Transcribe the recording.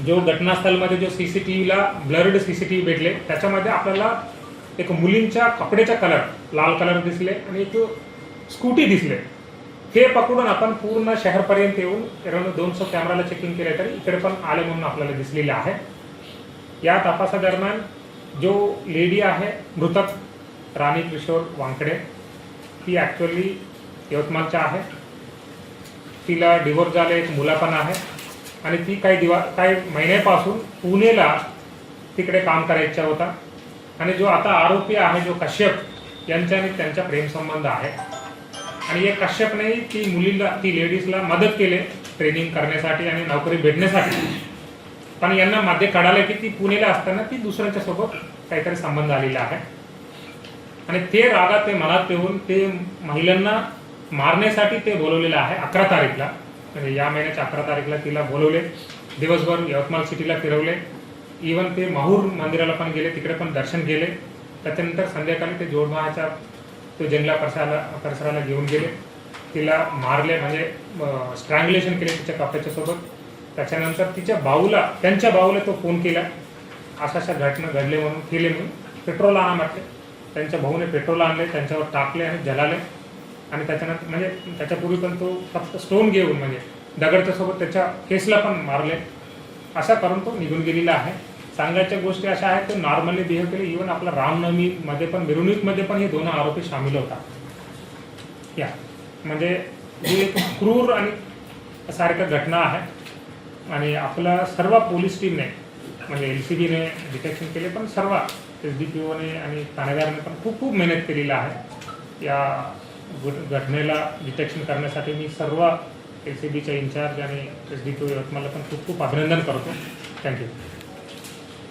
जो घटनास्थळामध्ये जो सीसीटीव्हीला blurred CCTV भेटले त्याच्यामध्ये आपल्याला एक मुलींच्या कपड्याचा कलर लाल कलर दिसले आणि एक स्कूटी दिसले। हे पकडून आपण पूर्ण शहरपर्यंत येऊन अराउंड 200 कॅमेराला चेकिंग केले तरी इकडे पण आले म्हणून आपल्याला दिसलेले आहे। या तपासादरम्यान जो लेडी आहे मृतक राणी किशोर वांकडे, ती ॲक्च्युअली यवतमाळच्या आहे। तिला डिवोर्स झाले, एक मुला पण आहे आणि ती काही महिन्यापासून पुणेला तिकडे काम करायचा होता। आणि जो आता आरोपी आहे जो कश्यप यांच्याने त्यांचा प्रेमसंबंध आहे आणि एक कश्यपने ती लेडीजला मदत केली ट्रेनिंग करण्यासाठी आणि नोकरी भेटण्यासाठी, पण यांना मध्ये कळालं की ती पुणेला असताना ती दुसऱ्यांच्या सोबत काहीतरी संबंध आलेला आहे आणि ते रागात ते मनात ठेवून ते महिलांना मारण्यासाठी ते बोलवलेलं आहे 11 तारीखला, म्हणजे या महिन्याच्या 11 तारीखला तिला बोलवले। दिवसभर यवतमाळ सिटीला फिरवले, इवन ते माहूर मंदिराला पण गेले, तिकडे पण दर्शन केले। त्याच्यानंतर संध्याकाळी ते जोडमाच्या तो जंगला परिसराला घेऊन गेले, तिला मारले म्हणजे स्ट्रँग्युलेशन केले तिच्या कपड्याच्या सोबत। त्याच्यानंतर त्यांच्या भाऊला तो फोन केला, अशा घटना घडले म्हणून केले म्हणून पेट्रोल आणा म्हटले। त्यांच्या भाऊने पेट्रोल आणले, त्यांच्यावर टाकले आणि जलाले आणि त्याच्यानंतर म्हणजे त्याच्यापूर्वी पण तो फक्त स्टोन घेऊन म्हणजे दगडच्या सोबत त्याच्या केसला पण मारले। अशा करून तो निघून गेलेला आहे। सांगायच्या गोष्टी अशा आहेत तो नॉर्मली बिहेव केले। इव्हन आपला रामनवमीमध्ये पण मिरवणुकीमध्ये पण हे दोन आरोपी सामील होतात। या म्हणजे ही एक क्रूर आणि सारख्या घटना आहे आणि आपला सर्व पोलीस टीमने म्हणजे LCBने डिटेक्शन केले, पण सर्व SDPOने आणि ठाणेदाराने पण खूप मेहनत केलेली आहे या घटनेला डिटेक्शन करण्यासाठी। मी सर्व LCBच्या इन्चार्ज आणि SDPO यवतमाळला पण खूप अभिनंदन करतो। थँक्यू।